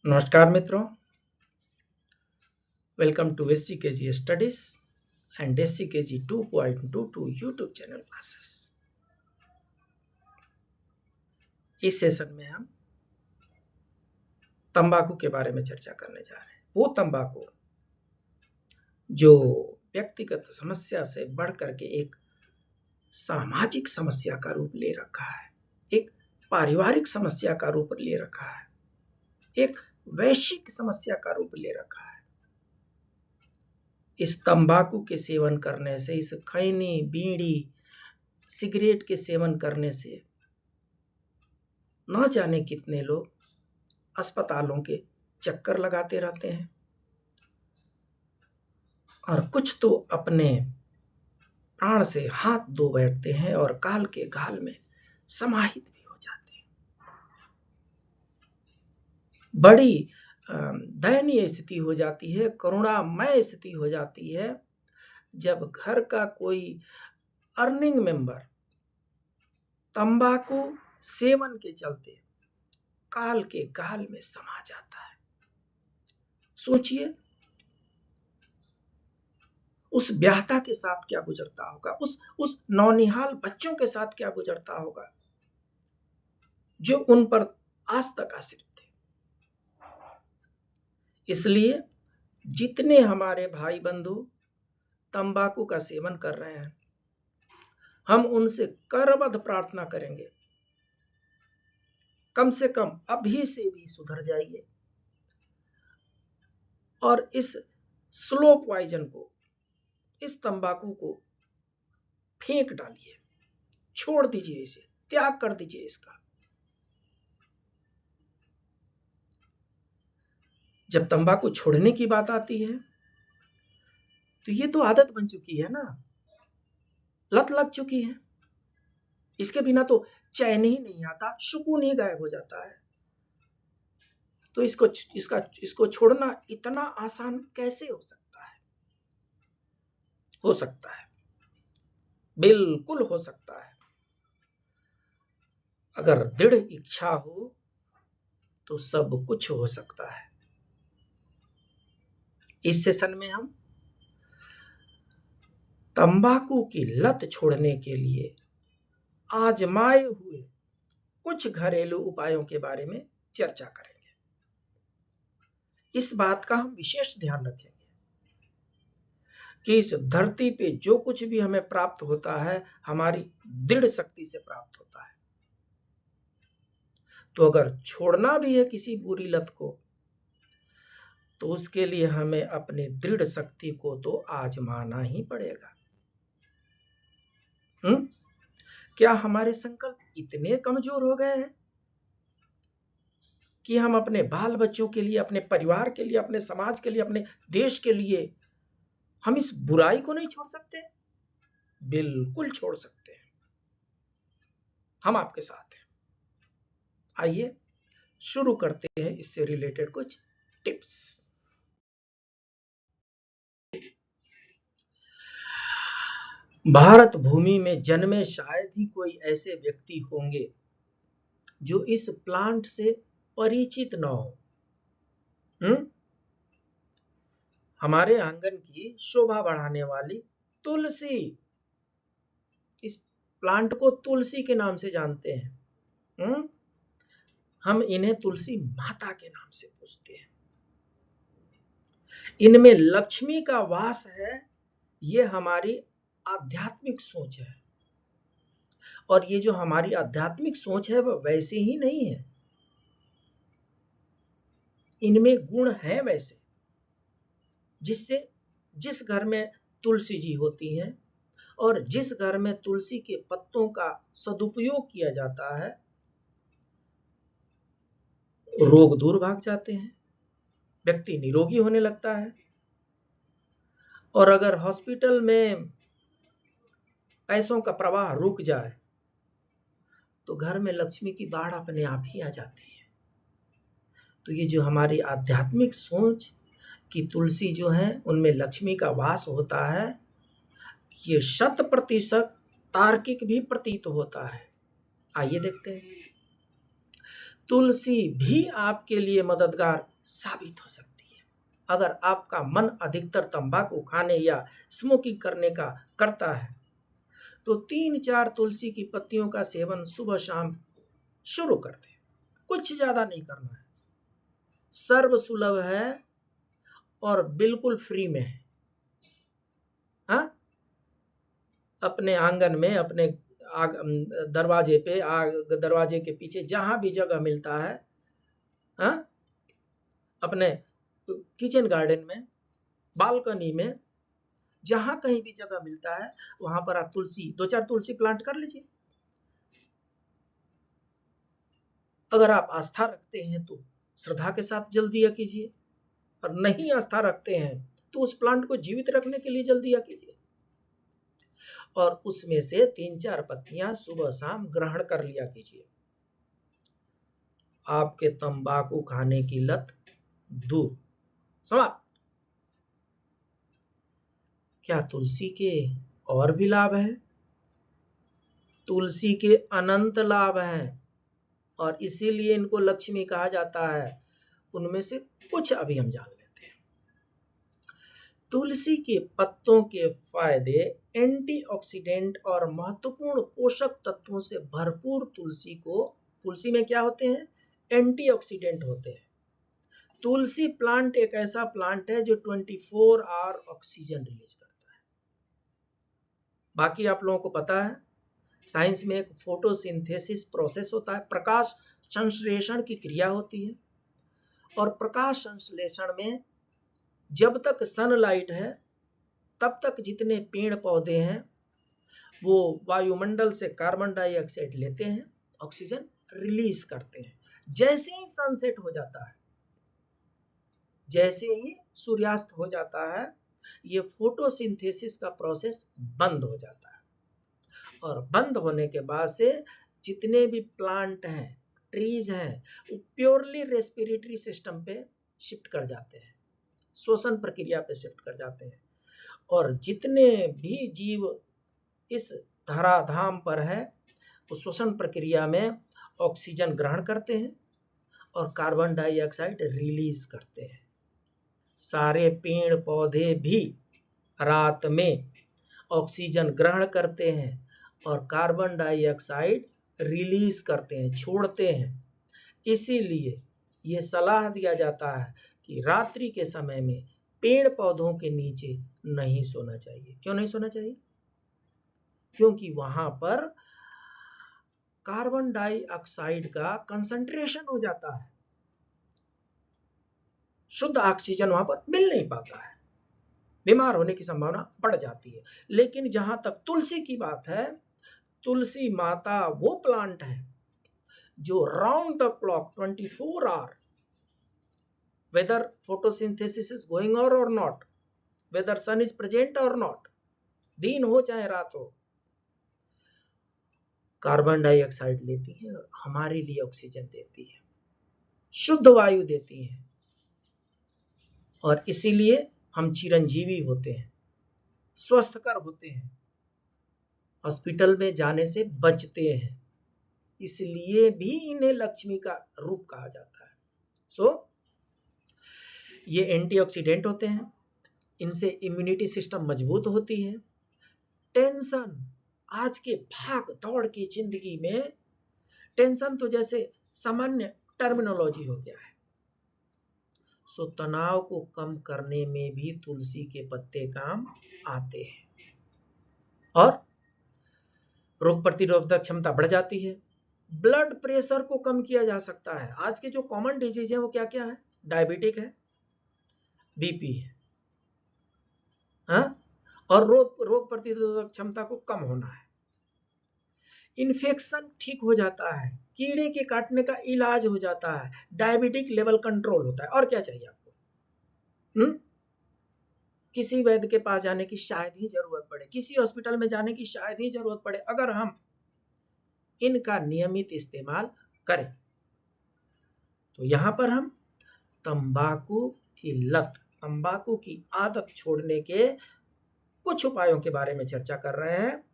नमस्कार मित्रों, welcome to SCKG studies and SCKG 2.22 YouTube channel classes. इस सेशन में हम तंबाकू के बारे में चर्चा करने जा रहे हैं। वो तंबाकू जो व्यक्तिगत समस्या से बढ़ करके एक सामाजिक समस्या का रूप ले रखा है, एक पारिवारिक समस्या का रूप ले रखा है, एक वैश्विक समस्या का रूप ले रखा है। इस तंबाकू के सेवन करने से, इस खैनी, बीड़ी, सिगरेट के सेवन करने से न जाने कितने लोग अस्पतालों के चक्कर लगाते रहते हैं और कुछ तो अपने प्राण से हाथ धो बैठते हैं और काल के गाल में समाहित भी हो जाते हैं। बड़ी दयनीय स्थिति हो जाती है, करुणामय स्थिति हो जाती है जब घर का कोई अर्निंग मेंबर तंबाकू सेवन के चलते काल के गाल में समा जाता है। सोचिए उस ब्याहता के साथ क्या गुजरता होगा, उस नौनिहाल बच्चों के साथ क्या गुजरता होगा जो उन पर आज तक आश्रित थे। इसलिए जितने हमारे भाई बंधु तंबाकू का सेवन कर रहे हैं, हम उनसे करबद्ध प्रार्थना करेंगे, कम से कम अभी से भी सुधर जाइए और इस स्लो पॉइजन को, इस तंबाकू को फेंक डालिए, छोड़ दीजिए, इसे त्याग कर दीजिए। इसका जब तंबाकू छोड़ने की बात आती है तो ये तो आदत बन चुकी है ना, लत लग चुकी है। इसके बिना तो चैन ही नहीं आता, सुकून ही गायब हो जाता है। तो इसको छोड़ना इतना आसान कैसे हो सकता है? हो सकता है, बिल्कुल हो सकता है। अगर दृढ़ इच्छा हो तो सब कुछ हो सकता है। इस सेशन में हम तंबाकू की लत छोड़ने के लिए आजमाए हुए कुछ घरेलू उपायों के बारे में चर्चा करेंगे। इस बात का हम विशेष ध्यान रखेंगे कि इस धरती पे जो कुछ भी हमें प्राप्त होता है, हमारी दृढ़ शक्ति से प्राप्त होता है। तो अगर छोड़ना भी है किसी बुरी लत को, तो उसके लिए हमें अपनी दृढ़ शक्ति को तो आजमाना ही पड़ेगा। क्या हमारे संकल्प इतने कमजोर हो गए हैं कि हम अपने बाल बच्चों के लिए, अपने परिवार के लिए, अपने समाज के लिए, अपने देश के लिए हम इस बुराई को नहीं छोड़ सकते? बिल्कुल छोड़ सकते हैं, हम आपके साथ हैं। आइए शुरू करते हैं इससे रिलेटेड कुछ टिप्स। भारत भूमि में जन्मे शायद ही कोई ऐसे व्यक्ति होंगे जो इस प्लांट से परिचित न हो। हमारे आंगन की शोभा बढ़ाने वाली तुलसी, इस प्लांट को तुलसी के नाम से जानते हैं। हम इन्हें तुलसी माता के नाम से पूजते हैं। इनमें लक्ष्मी का वास है, ये हमारी आध्यात्मिक सोच है। और ये जो हमारी आध्यात्मिक सोच है वह वैसे ही नहीं है, इनमें गुण है वैसे, जिससे जिस घर में तुलसी जी होती हैं और जिस घर में तुलसी के पत्तों का सदुपयोग किया जाता है, रोग दूर भाग जाते हैं, व्यक्ति निरोगी होने लगता है। और अगर हॉस्पिटल में पैसों का प्रवाह रुक जाए तो घर में लक्ष्मी की बाढ़ अपने आप ही आ जाती है। तो ये जो हमारी आध्यात्मिक सोच कि तुलसी जो है उनमें लक्ष्मी का वास होता है, ये 100% तार्किक भी प्रतीत होता है। आइए देखते हैं। तुलसी भी आपके लिए मददगार साबित हो सकती है। अगर आपका मन अधिकतर तंबाकू खाने या स्मोकिंग करने का करता है तो 3-4 तुलसी की पत्तियों का सेवन सुबह शाम शुरू कर दें। कुछ ज्यादा नहीं करना है, सर्व सुलभ है और बिल्कुल फ्री में है। हाँ, अपने आंगन में, अपने दरवाजे पे, दरवाजे के पीछे जहां भी जगह मिलता है, हाँ, अपने किचन गार्डन में, बालकनी में, जहां कहीं भी जगह मिलता है वहां पर आप तुलसी, 2-4 तुलसी प्लांट कर लीजिए। अगर आप आस्था रखते हैं तो श्रद्धा के साथ जल दिया कीजिए, और नहीं आस्था रखते हैं तो उस प्लांट को जीवित रखने के लिए जल दिया कीजिए, और उसमें से 3-4 पत्तियां सुबह शाम ग्रहण कर लिया कीजिए। आपके तंबाकू खाने की लत दूर, समाप्त। क्या तुलसी के और भी लाभ हैं? तुलसी के अनंत लाभ हैं, और इसीलिए इनको लक्ष्मी कहा जाता है। उनमें से कुछ अभी हम जान लेते हैं। तुलसी के पत्तों के फायदे एंटीऑक्सीडेंट और महत्वपूर्ण पोषक तत्वों से भरपूर तुलसी में क्या होते हैं? एंटीऑक्सीडेंट होते हैं। तुलसी प्लांट एक ऐसा प्लांट है जो 24 आवर ऑक्सीजन रिलीज करता है। बाकी आप लोगों को पता है, साइंस में एक फोटोसिंथेसिस प्रोसेस होता है, प्रकाश संश्लेषण की क्रिया होती है, और प्रकाश संश्लेषण में जब तक सनलाइट है तब तक जितने पेड़ पौधे हैं वो वायुमंडल से कार्बन डाइऑक्साइड लेते हैं, ऑक्सीजन रिलीज करते हैं। जैसे ही सनसेट हो जाता है, जैसे ही सूर्यास्त हो जाता है, ये फोटोसिंथेसिस का प्रोसेस बंद हो जाता है, और बंद होने के बाद से जितने भी प्लांट हैं, ट्रीज हैं, वो प्योरली रेस्पिरेटरी सिस्टम पे शिफ्ट कर जाते हैं, श्वसन प्रक्रिया पे शिफ्ट कर जाते हैं, और जितने भी जीव इस धराधाम पर है वो श्वसन प्रक्रिया में ऑक्सीजन ग्रहण करते हैं और कार्बन डाइऑक्साइड रिलीज करते हैं। सारे पेड़ पौधे भी रात में ऑक्सीजन ग्रहण करते हैं और कार्बन डाइऑक्साइड रिलीज करते हैं, छोड़ते हैं। इसीलिए ये सलाह दिया जाता है कि रात्रि के समय में पेड़ पौधों के नीचे नहीं सोना चाहिए। क्यों नहीं सोना चाहिए? क्योंकि वहां पर कार्बन डाइऑक्साइड का कंसंट्रेशन हो जाता है, शुद्ध ऑक्सीजन वहां पर मिल नहीं पाता है, बीमार होने की संभावना बढ़ जाती है। लेकिन जहां तक तुलसी की बात है, तुलसी माता वो प्लांट है जो round the clock 24 hour, whether photosynthesis is going on or not, whether sun is present or not, दिन हो चाहे रात हो, कार्बन डाइऑक्साइड लेती है और हमारे लिए ऑक्सीजन देती है, शुद्ध वायु देती है, और इसीलिए हम चिरंजीवी होते हैं, स्वस्थकर होते हैं, हॉस्पिटल में जाने से बचते हैं। इसलिए भी इन्हें लक्ष्मी का रूप कहा जाता है। ये एंटीऑक्सीडेंट होते हैं, इनसे इम्यूनिटी सिस्टम मजबूत होती है। टेंशन, आज के भाग दौड़ की जिंदगी में टेंशन तो जैसे सामान्य टर्मिनोलॉजी हो गया है। तनाव को कम करने में भी तुलसी के पत्ते काम आते हैं, और रोग प्रतिरोधक क्षमता बढ़ जाती है। ब्लड प्रेशर को कम किया जा सकता है। आज के जो कॉमन डिजीज है वो क्या क्या है? डायबिटिक है, बीपी है, हाँ? और रोग प्रतिरोधक क्षमता को कम होना है। इन्फेक्शन ठीक हो जाता है, कीड़े के काटने का इलाज हो जाता है, डायबिटिक लेवल कंट्रोल होता है। और क्या चाहिए आपको? किसी वैद्य के पास जाने की शायद ही जरूरत पड़े, किसी हॉस्पिटल में जाने की शायद ही जरूरत पड़े, अगर हम इनका नियमित इस्तेमाल करें। तो यहां पर हम तंबाकू की लत, तंबाकू की आदत छोड़ने के कुछ उपायों के बारे में चर्चा कर रहे हैं,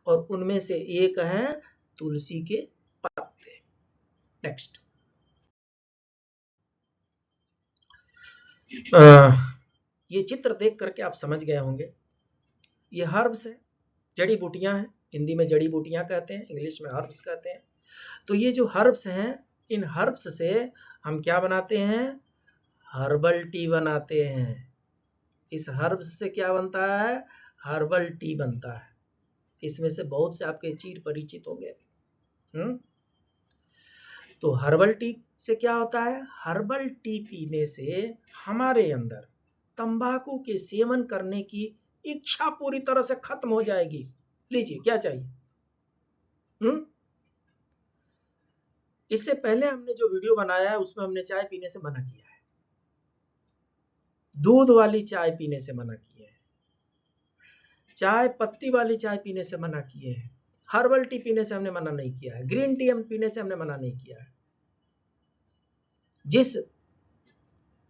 और उनमें से एक है तुलसी के पत्ते। नेक्स्ट, ये चित्र देख करके आप समझ गए होंगे, ये हर्ब्स है, जड़ी बूटियां हैं। हिंदी में जड़ी बूटियां कहते हैं, इंग्लिश में हर्ब्स कहते हैं। तो ये जो हर्ब्स हैं, इन हर्ब्स से हम क्या बनाते हैं? हर्बल टी बनाते हैं। इस हर्ब्स से क्या बनता है? हर्बल टी बनता है। इसमें से बहुत से आपके चीर परिचित होंगे। तो हर्बल टी से क्या होता है? हर्बल टी पीने से हमारे अंदर तंबाकू के सेवन करने की इच्छा पूरी तरह से खत्म हो जाएगी। लीजिए, क्या चाहिए? इससे पहले हमने जो वीडियो बनाया है उसमें हमने चाय पीने से मना किया है, दूध वाली चाय पीने से मना किए हैं, चाय पत्ती वाली चाय पीने से मना किए हैं, हर्बल टी पीने से हमने मना नहीं किया है, ग्रीन टी हम पीने से हमने मना नहीं किया है। जिस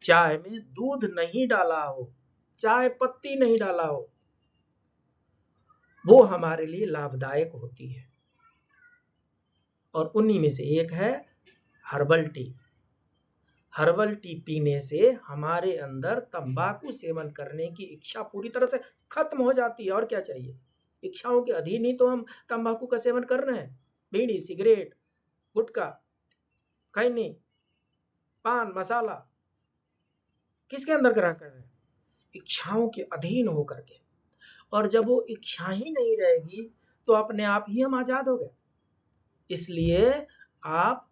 चाय में दूध नहीं डाला हो, चाय पत्ती नहीं डाला हो, वो हमारे लिए लाभदायक होती है। और उन्हीं में से एक है हर्बल टी। हर्बल टी पीने से हमारे अंदर तंबाकू सेवन करने की इच्छा पूरी तरह से खत्म हो जाती है। और क्या चाहिए? इच्छाओं के अधीन ही तो हम तंबाकू का सेवन कर रहे हैं। बीड़ी, सिगरेट, गुटखा, खैनी, पान मसाला किसके अंदर ग्रहण कर रहे हैं? इच्छाओं के अधीन होकर के। और जब वो इच्छा ही नहीं रहेगी तो अपने आप ही हम आजाद हो गए। इसलिए आप,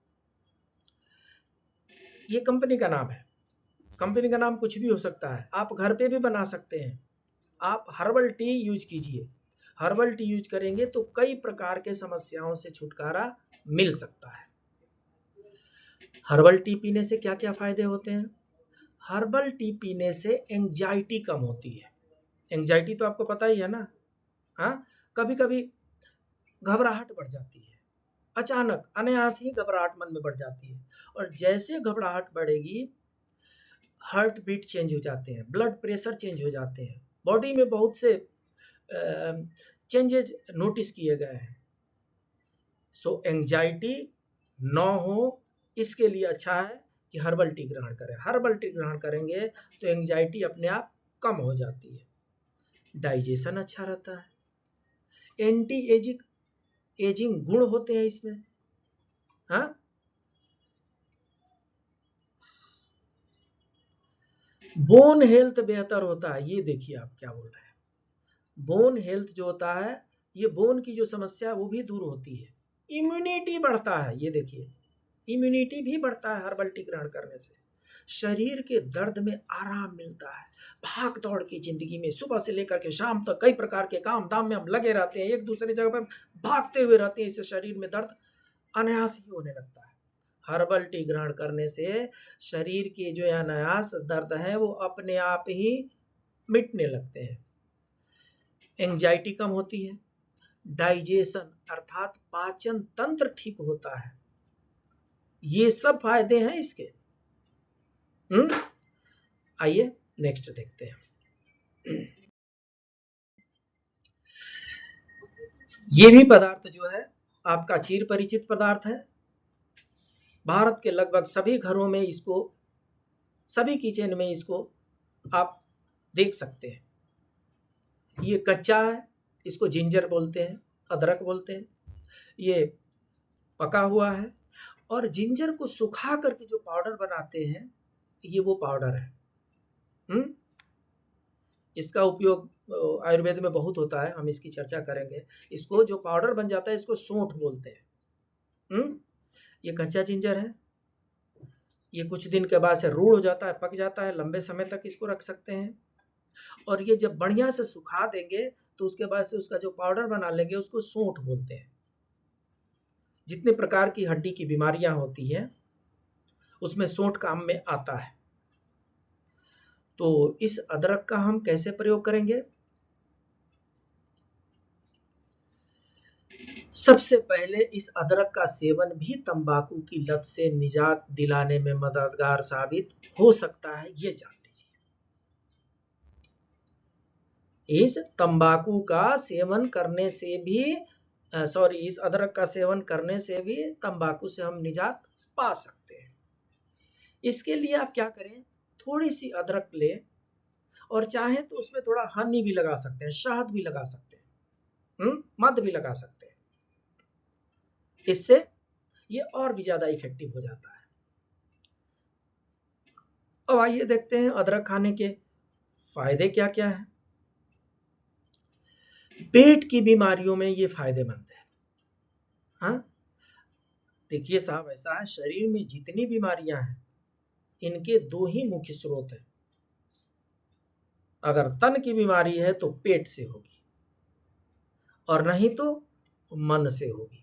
ये कंपनी का नाम है, कंपनी का नाम कुछ भी हो सकता है, आप घर पे भी बना सकते हैं। आप हर्बल टी यूज कीजिए। हर्बल टी यूज करेंगे तो कई प्रकार के समस्याओं से छुटकारा मिल सकता है। हर्बल टी पीने से क्या क्या फायदे होते हैं? हर्बल टी पीने से एंजाइटी कम होती है। एंजाइटी तो आपको पता ही है ना। हाँ, कभी कभी घबराहट बढ़ जाती है, अचानक अनायास ही घबराहट मन में बढ़ जाती है। और जैसे घबराहट बढ़ेगी, हार्ट बीट चेंज हो जाते हैं, ब्लड प्रेशर चेंज हो जाते हैं, बॉडी में बहुत से चेंजेस नोटिस किए गए हैं। सो एंजाइटी न हो, इसके लिए अच्छा है कि हर्बल टी ग्रहण करें। हर्बल टी ग्रहण करेंगे तो एंजाइटी अपने आप कम हो जाती है, डाइजेशन अच्छा रहता है, एंटी एजिंग गुण होते हैं इसमें। हाँ, बोन हेल्थ बेहतर होता है। ये देखिए आप क्या बोल रहे हैं, बोन हेल्थ जो होता है, ये बोन की जो समस्या है वो भी दूर होती है, इम्यूनिटी बढ़ता है। ये देखिए, इम्यूनिटी भी बढ़ता है हर्बल टी ग्रहण करने से। शरीर के दर्द में आराम मिलता है। भाग दौड़ की जिंदगी में सुबह से लेकर के शाम तक कई प्रकार के काम धाम में हम लगे रहते हैं, एक दूसरी जगह पर भागते हुए रहते हैं, इससे शरीर में दर्द अनायास ही होने लगता है। हर्बल टी ग्रहण करने से शरीर के जो अनायास दर्द है वो अपने आप ही मिटने लगते हैं, एंजाइटी कम होती है, डाइजेशन अर्थात पाचन तंत्र ठीक होता है। ये सब फायदे हैं इसके। आइए नेक्स्ट देखते हैं। ये भी पदार्थ जो है आपका चिर परिचित पदार्थ है। भारत के लगभग सभी घरों में इसको, सभी किचन में इसको आप देख सकते हैं। ये कच्चा है, इसको जिंजर बोलते हैं, अदरक बोलते हैं। ये पका हुआ है, और जिंजर को सुखा करके जो पाउडर बनाते हैं, ये वो पाउडर है। इसका उपयोग आयुर्वेद में बहुत होता है, हम इसकी चर्चा करेंगे। इसको जो पाउडर बन जाता है इसको सौंठ बोलते हैं। ये कच्चा जिंजर है, ये कुछ दिन के बाद से रूढ़ हो जाता है, पक जाता है, लंबे समय तक इसको रख सकते हैं। और ये जब बढ़िया से सुखा देंगे तो उसके बाद से उसका जो पाउडर बना लेंगे उसको सौंठ बोलते हैं। जितने प्रकार की हड्डी की बीमारियां होती हैं उसमें सौंठ काम में आता है। तो इस अदरक का हम कैसे प्रयोग करेंगे? सबसे पहले इस अदरक का सेवन भी तंबाकू की लत से निजात दिलाने में मददगार साबित हो सकता है, ये जान लीजिए। इस तंबाकू का सेवन करने से भी इस अदरक का सेवन करने से भी तंबाकू से हम निजात पा सकते हैं। इसके लिए आप क्या करें, थोड़ी सी अदरक ले और चाहे तो उसमें थोड़ा हनी भी लगा सकते हैं, शहद भी लगा सकते हैं, मध भी लगा सकते हैं। इससे ये और भी ज्यादा इफेक्टिव हो जाता है। अब आइए देखते हैं अदरक खाने के फायदे क्या क्या है। पेट की बीमारियों में ये फायदेमंद है। हाँ, देखिए साहब, ऐसा है, शरीर में जितनी बीमारियां हैं इनके दो ही मुख्य स्रोत हैं। अगर तन की बीमारी है तो पेट से होगी और नहीं तो मन से होगी।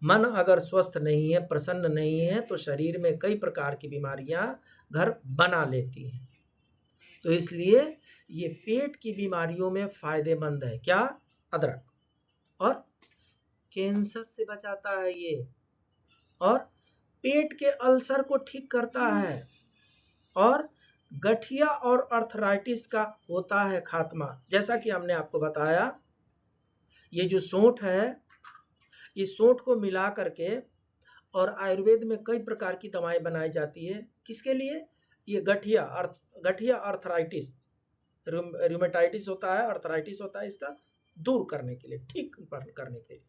मन अगर स्वस्थ नहीं है, प्रसन्न नहीं है, तो शरीर में कई प्रकार की बीमारियां घर बना लेती हैं। तो इसलिए ये पेट की बीमारियों में फायदेमंद है। क्या? अदरक। और कैंसर से बचाता है ये, और पेट के अल्सर को ठीक करता है, और गठिया और अर्थराइटिस का होता है खात्मा। जैसा कि हमने आपको बताया, ये जो सोंठ है, इस सोंठ को मिला करके और आयुर्वेद में कई प्रकार की दवाएं बनाई जाती है। किसके लिए? ये गठिया अर्थराइटिस, रूमेटाइटिस होता है, अर्थराइटिस होता है, इसका दूर करने के लिए, ठीक करने के लिए।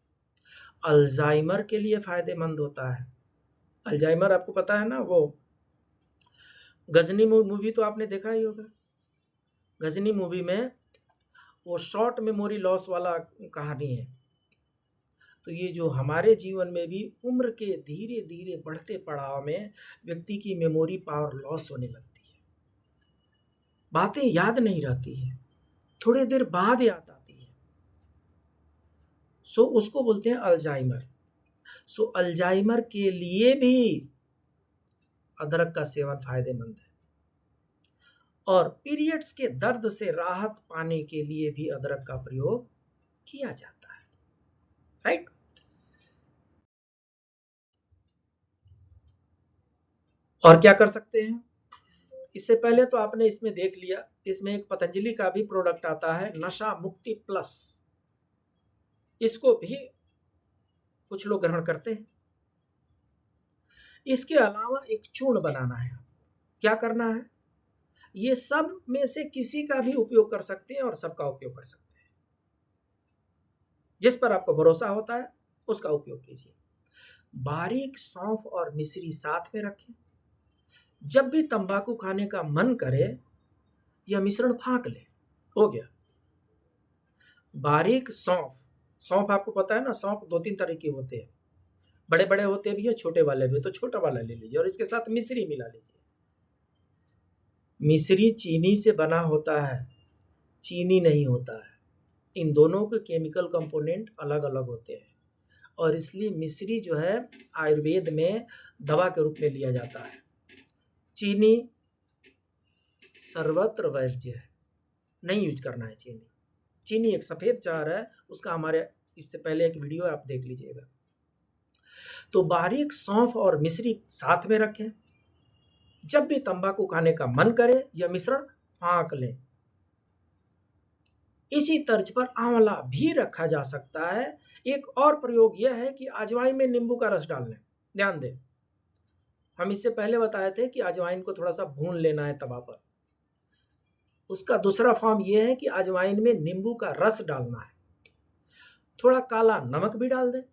अल्जाइमर के लिए फायदेमंद होता है। अल्जाइमर आपको पता है ना, वो गजनी मूवी तो आपने देखा ही होगा। गजनी मूवी में वो शॉर्ट मेमोरी लॉस वाला कहानी है। तो ये जो हमारे जीवन में भी उम्र के धीरे धीरे बढ़ते पड़ाव में व्यक्ति की मेमोरी पावर लॉस होने लगती है, बातें याद नहीं रहती है, थोड़ी देर बाद याद आती है। सो उसको बोलते हैं अल्जाइमर। सो अल्जाइमर के लिए भी अदरक का सेवन फायदेमंद है। और पीरियड्स के दर्द से राहत पाने के लिए भी अदरक का प्रयोग किया जाता है। राइट? और क्या कर सकते हैं? इससे पहले तो आपने इसमें देख लिया, इसमें एक पतंजलि का भी प्रोडक्ट आता है, नशा मुक्ति प्लस। इसको भी कुछ लोग ग्रहण करते हैं। इसके अलावा एक चूर्ण बनाना है। क्या करना है? ये सब में से किसी का भी उपयोग कर सकते हैं और सबका उपयोग कर सकते हैं। जिस पर आपको भरोसा होता है उसका उपयोग कीजिए। बारीक सौंफ और मिश्री साथ में रखें। जब भी तंबाकू खाने का मन करे यह मिश्रण फांक ले। हो गया। बारीक सौंफ, सौंफ आपको पता है ना, सौंफ दो तीन तरह के होते हैं, बड़े बड़े होते भी है, छोटे वाले भी, तो छोटा वाला ले लीजिए और इसके साथ मिश्री मिला लीजिए। मिश्री चीनी से बना होता है, चीनी नहीं होता है। इन दोनों के केमिकल कंपोनेंट अलग अलग होते हैं और इसलिए मिश्री जो है आयुर्वेद में दवा के रूप में लिया जाता है। चीनी सर्वत्र वर्ज्य है, नहीं यूज करना है चीनी। चीनी एक सफेद चार है, उसका हमारे इससे पहले एक वीडियो आप देख लीजिएगा। तो बारीक सौंफ और मिश्री साथ में रखें। जब भी तंबाकू खाने का मन करे यह मिश्रण फांक लें। इसी तर्ज पर आंवला भी रखा जा सकता है। एक और प्रयोग यह है कि अजवाइन में नींबू का रस डाल लें। ध्यान दें, हम इससे पहले बताए थे कि अजवाइन को थोड़ा सा भून लेना है तवा पर। उसका दूसरा फॉर्म यह है कि अजवाइन में नींबू का रस डालना है, थोड़ा काला नमक भी डाल दें।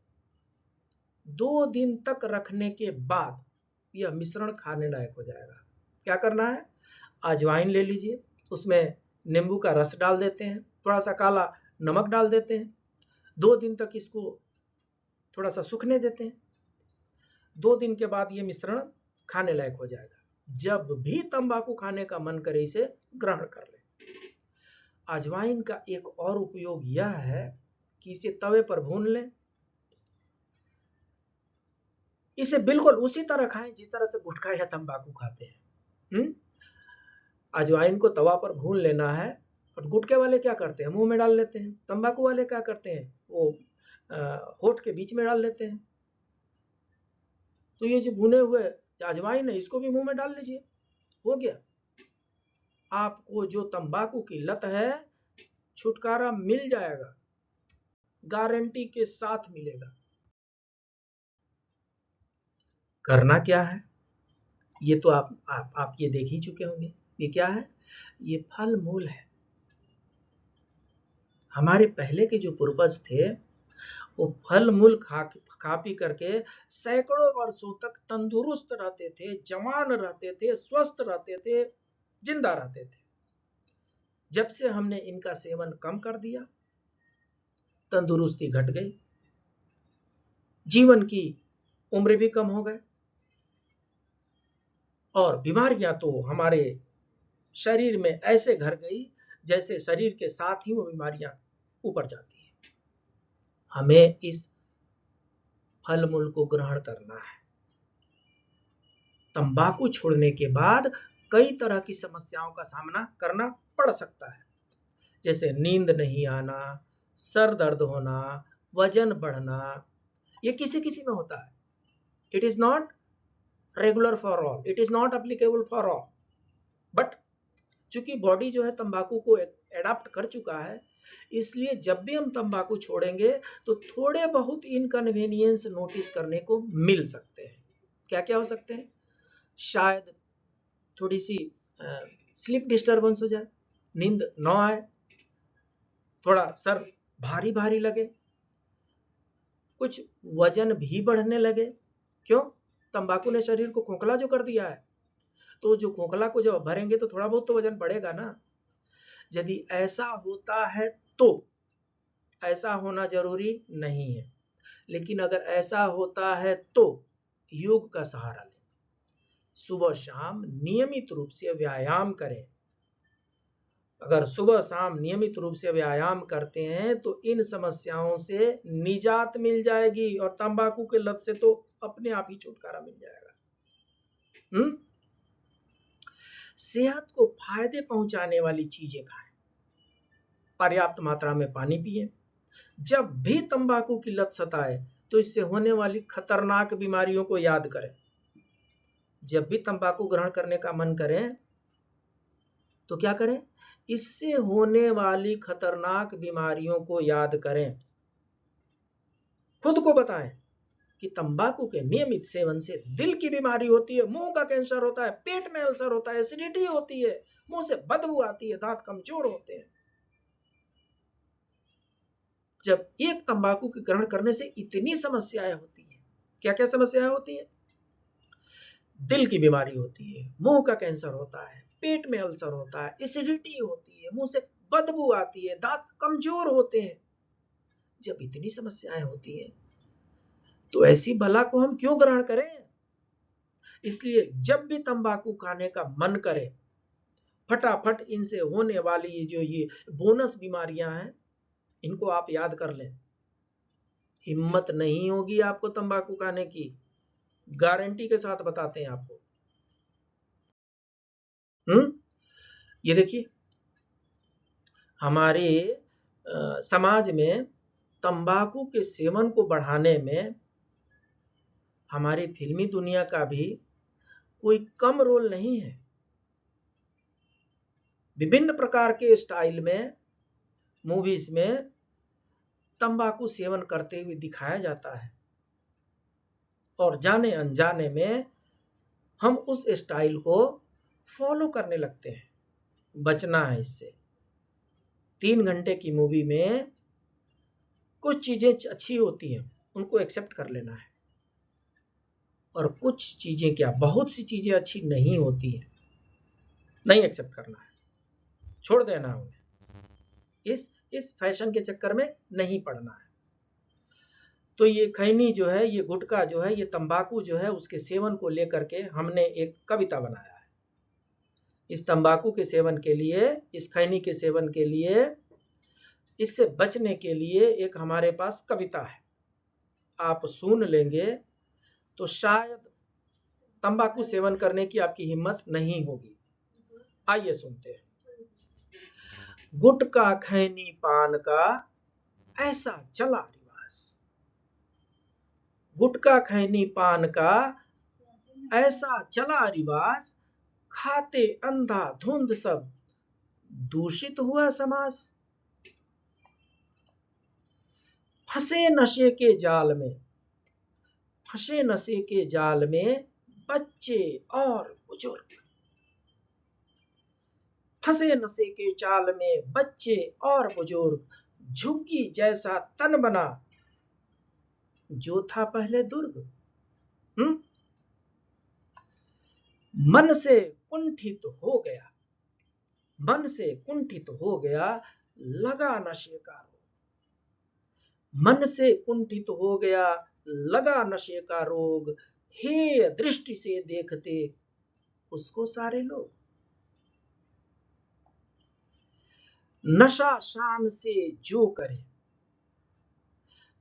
2 दिन तक रखने के बाद यह मिश्रण खाने लायक हो जाएगा। क्या करना है? अजवाइन ले लीजिए, उसमें नींबू का रस डाल देते हैं, थोड़ा सा काला नमक डाल देते हैं, 2 दिन तक इसको थोड़ा सा सूखने देते हैं। 2 दिन के बाद ये मिश्रण खाने लायक हो जाएगा। जब भी तंबाकू खाने का मन करे इसे ग्रहण कर ले। अजवाइन का एक और उपयोग यह है कि इसे तवे पर भून लें। इसे बिल्कुल उसी तरह खाएं जिस तरह से गुटखा या तंबाकू खाते हैं। अजवाइन को तवा पर भून लेना है और गुटखे वाले क्या करते हैं? मुंह में डाल लेते हैं। तंबाकू वाले क्या करते हैं? वो होठ के बीच में डाल लेते हैं। तो ये जो भुने हुए अजवाइन है इसको भी मुंह में डाल लीजिए। हो गया। आपको जो तंबाकू की लत है छुटकारा मिल जाएगा, गारंटी के साथ मिलेगा। करना क्या है? ये तो आप ये देख ही चुके होंगे। ये क्या है? ये फल मूल है। हमारे पहले के जो पूर्वज थे वो फल मूल खा पी करके सैकड़ों वर्षों तक तंदुरुस्त रहते थे, जवान रहते थे, स्वस्थ रहते थे, जिंदा रहते थे। जब से हमने इनका सेवन कम कर दिया, तंदुरुस्ती घट गई, जीवन की उम्र भी कम हो गए और बीमारियां तो हमारे शरीर में ऐसे घर गई जैसे शरीर के साथ ही वो बीमारियां ऊपर जाती है। हमें इस फल मूल को ग्रहण करना है। तंबाकू छोड़ने के बाद कई तरह की समस्याओं का सामना करना पड़ सकता है, जैसे नींद नहीं आना, सर दर्द होना, वजन बढ़ना। ये किसी किसी में होता है। It is not regular for all, it is not applicable for all, but चूंकि बॉडी जो है तंबाकू को एडाप्ट कर चुका है, इसलिए जब भी हम तंबाकू छोड़ेंगे तो थोड़े बहुत इनकन्वीनियंस नोटिस करने को मिल सकते हैं। क्या क्या हो सकते हैं? शायद थोड़ी सी स्लीप डिस्टर्बेंस हो जाए, नींद न आए, थोड़ा सर भारी भारी लगे, कुछ वजन भी बढ़ने लगे। क्यों? तंबाकू ने शरीर को खोखला जो कर दिया है, तो जो खोखला को जब भरेंगे तो थोड़ा बहुत तो वजन बढ़ेगा ना। यदि ऐसा होता है तो ऐसा होना जरूरी नहीं है, लेकिन अगर ऐसा होता है तो योग का सहारा लें, सुबह शाम नियमित रूप से व्यायाम करें। अगर सुबह शाम नियमित रूप से व्यायाम करते हैं तो इन समस्याओं से निजात मिल जाएगी और तंबाकू के लत से तो अपने आप ही छुटकारा मिल जाएगा। सेहत को फायदे पहुंचाने वाली चीजें खाएं, पर्याप्त मात्रा में पानी पिएं। जब भी तंबाकू की लत सताए तो इससे होने वाली खतरनाक बीमारियों को याद करें। जब भी तंबाकू ग्रहण करने का मन करें तो क्या करें? इससे होने वाली खतरनाक बीमारियों को याद करें। खुद को बताएं कि तंबाकू के नियमित सेवन से दिल की बीमारी होती है, मुंह का कैंसर होता है, पेट में अल्सर होता है, एसिडिटी होती है, मुंह से बदबू आती है, दांत कमजोर होते हैं। जब एक तंबाकू के ग्रहण करने से इतनी समस्याएं होती हैं, क्या क्या समस्याएं होती हैं? दिल की बीमारी होती है, मुंह का कैंसर होता है, पेट में अल्सर होता है, एसिडिटी होती है, मुंह से बदबू आती है, दांत कमजोर होते हैं। जब इतनी समस्याएं होती हैं तो ऐसी बला को हम क्यों ग्रहण करें? इसलिए जब भी तंबाकू खाने का मन करे, फटाफट इनसे होने वाली जो ये बोनस बीमारियां हैं इनको आप याद कर लें। हिम्मत नहीं होगी आपको तंबाकू खाने की, गारंटी के साथ बताते हैं आपको। ये देखिए, हमारे समाज में तंबाकू के सेवन को बढ़ाने में हमारी फिल्मी दुनिया का भी कोई कम रोल नहीं है। विभिन्न प्रकार के स्टाइल में मूवीज में तंबाकू सेवन करते हुए दिखाया जाता है और जाने अनजाने में हम उस स्टाइल को फॉलो करने लगते हैं। बचना है इससे। 3 घंटे की मूवी में कुछ चीजें अच्छी होती हैं, उनको एक्सेप्ट कर लेना है, और कुछ चीजें क्या, बहुत सी चीजें अच्छी नहीं होती हैं, नहीं एक्सेप्ट करना है, छोड़ देना है उन्हें। इस फैशन के चक्कर में नहीं पड़ना है। तो ये खैनी जो है, ये गुटखा जो है, ये तंबाकू जो है, उसके सेवन को लेकर के हमने एक कविता बनाया है। इस तंबाकू के सेवन के लिए, इस खैनी के सेवन के लिए, इससे बचने के लिए एक हमारे पास कविता है। आप सुन लेंगे तो शायद तंबाकू सेवन करने की आपकी हिम्मत नहीं होगी। आइए सुनते हैं। गुटखा खैनी पान का ऐसा चला रिवाज, गुटखा खैनी पान का ऐसा चला रिवाज, खाते अंधाधुंध सब दूषित हुआ समाज। फंसे नशे के जाल में, फंसे नशे के जाल में बच्चे और बुजुर्ग। फंसे नशे के जाल में बच्चे और बुजुर्ग, झुग्गी जैसा तन बना जो था पहले दुर्ग। मन से कुंठित हो गया, मन से कुंठित हो गया, लगा नशे का रोग। मन से कुंठित हो गया, लगा नशे का रोग, हे दृष्टि से देखते उसको सारे लोग। नशा शान से जो करे,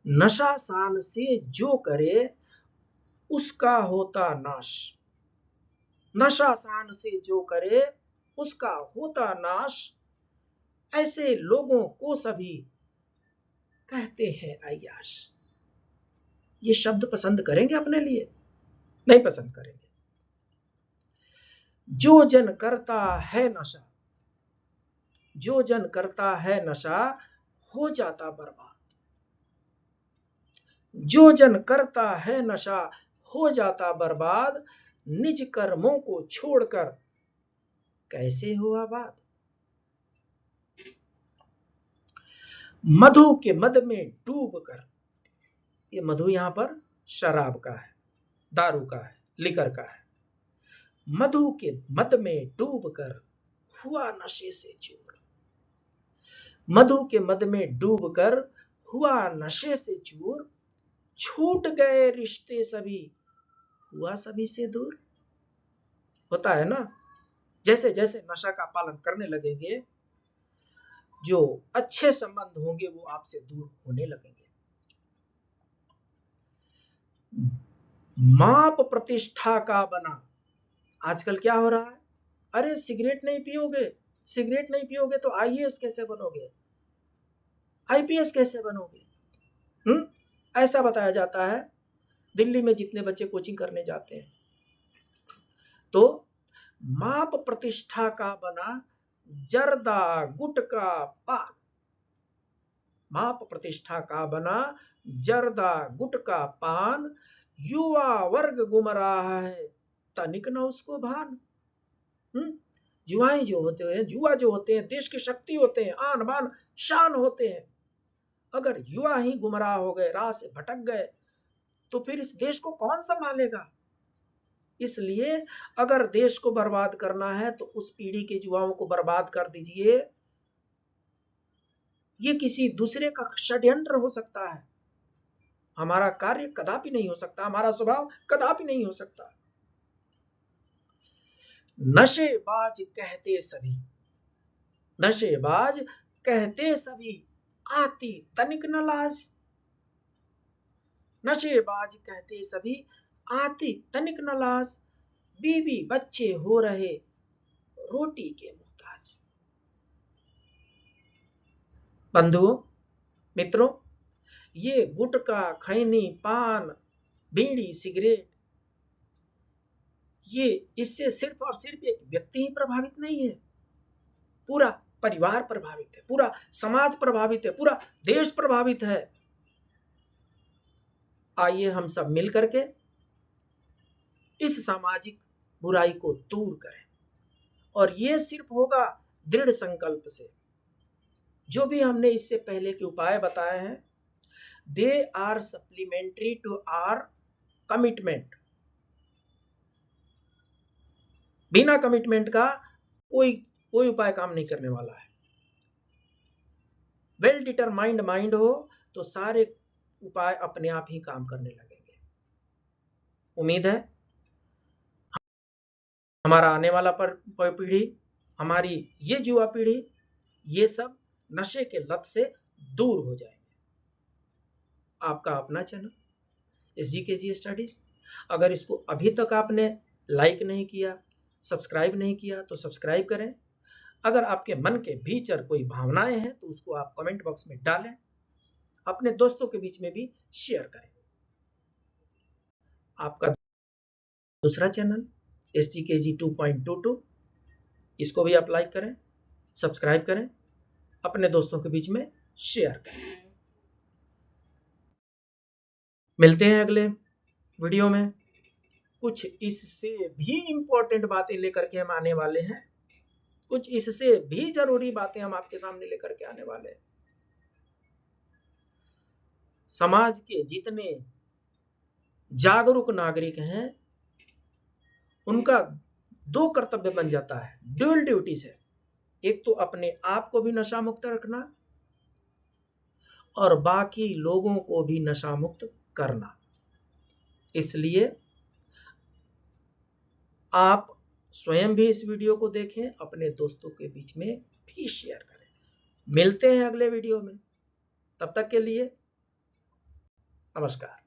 नशा शान से जो करे उसका होता नाश। नशा शान से जो करे उसका होता नाश, ऐसे लोगों को सभी कहते हैं अय्याश। ये शब्द पसंद करेंगे अपने लिए? नहीं पसंद करेंगे। जो जन करता है नशा, जो जन करता है नशा हो जाता बर्बाद। जो जन करता है नशा हो जाता बर्बाद, निज कर्मों को छोड़कर कैसे हुआ बात। मधु के मद में डूबकर, ये मधु यहां पर शराब का है, दारू का है, लिकर का है। मधु के मद में डूबकर हुआ नशे से चूर। मधु के मद में डूबकर हुआ नशे से चूर, छूट गए रिश्ते सभी, हुआ सभी से दूर। होता है ना, जैसे जैसे नशा का पालन करने लगेंगे, जो अच्छे संबंध होंगे वो आपसे दूर होने लगेंगे। माप प्रतिष्ठा का बना, आजकल क्या हो रहा है, अरे सिगरेट नहीं पियोगे, सिगरेट नहीं पियोगे तो आईएएस कैसे बनोगे, आईपीएस कैसे बनोगे। ऐसा बताया जाता है। दिल्ली में जितने बच्चे कोचिंग करने जाते हैं, तो माप प्रतिष्ठा का बना जर्दा गुटका पान। माप प्रतिष्ठा का बना जर्दा गुटका पान, युवा वर्ग गुम रहा है तनिक न उसको भान। युवाएं जो होते हैं, युवा जो होते हैं देश की शक्ति होते हैं, आन बान शान होते हैं। अगर युवा ही गुमराह हो गए, राह से भटक गए, तो फिर इस देश को कौन संभालेगा। इसलिए अगर देश को बर्बाद करना है तो उस पीढ़ी के युवाओं को बर्बाद कर दीजिए। ये किसी दूसरे का षड्यंत्र हो सकता है, हमारा कार्य कदापि नहीं हो सकता, हमारा स्वभाव कदापि नहीं हो सकता। नशेबाज कहते सभी, नशेबाज कहते सभी, आती तनिक न लाज। नशेबाज कहते सभी, आती तनिक न लाज, बीवी बच्चे हो रहे रोटी के मुहताज। बंधुओं मित्रों, ये गुटखा खैनी पान बीड़ी सिगरेट, ये इससे सिर्फ और सिर्फ एक व्यक्ति ही प्रभावित नहीं है, पूरा परिवार प्रभावित है, पूरा समाज प्रभावित है, पूरा देश प्रभावित है। आइए हम सब मिल करके इस सामाजिक बुराई को दूर करें, और ये सिर्फ होगा दृढ़ संकल्प से। जो भी हमने इससे पहले के उपाय बताए हैं, they are supplementary to our commitment. बिना कमिटमेंट का कोई उपाय काम नहीं करने वाला है। वेल डिटरमाइंड माइंड हो तो सारे उपाय अपने आप ही काम करने लगेंगे। उम्मीद है हमारा आने वाला पीढ़ी, हमारी ये युवा पीढ़ी, ये सब नशे के लत से दूर हो जाएंगे। आपका अपना चैनल SGKG स्टडीज, अगर इसको अभी तक आपने लाइक नहीं किया, सब्सक्राइब नहीं किया तो सब्सक्राइब करें। अगर आपके मन के भीतर कोई भावनाएं हैं तो उसको आप कमेंट बॉक्स में डालें, अपने दोस्तों के बीच में भी शेयर करें। आपका दूसरा चैनल SGKG 2.22, इसको भी आप लाइक करें, सब्सक्राइब करें, अपने दोस्तों के बीच में शेयर करें। मिलते हैं अगले वीडियो में। कुछ इससे भी इंपॉर्टेंट बातें लेकर के हम आने वाले हैं, कुछ इससे भी जरूरी बातें हम आपके सामने लेकर के आने वाले हैं। समाज के जितने जागरूक नागरिक हैं उनका दो कर्तव्य बन जाता है, ड्यूल ड्यूटीज है। एक तो अपने आप को भी नशा मुक्त रखना और बाकी लोगों को भी नशा मुक्त करना। इसलिए आप स्वयं भी इस वीडियो को देखें, अपने दोस्तों के बीच में भी शेयर करें। मिलते हैं अगले वीडियो में, तब तक के लिए नमस्कार।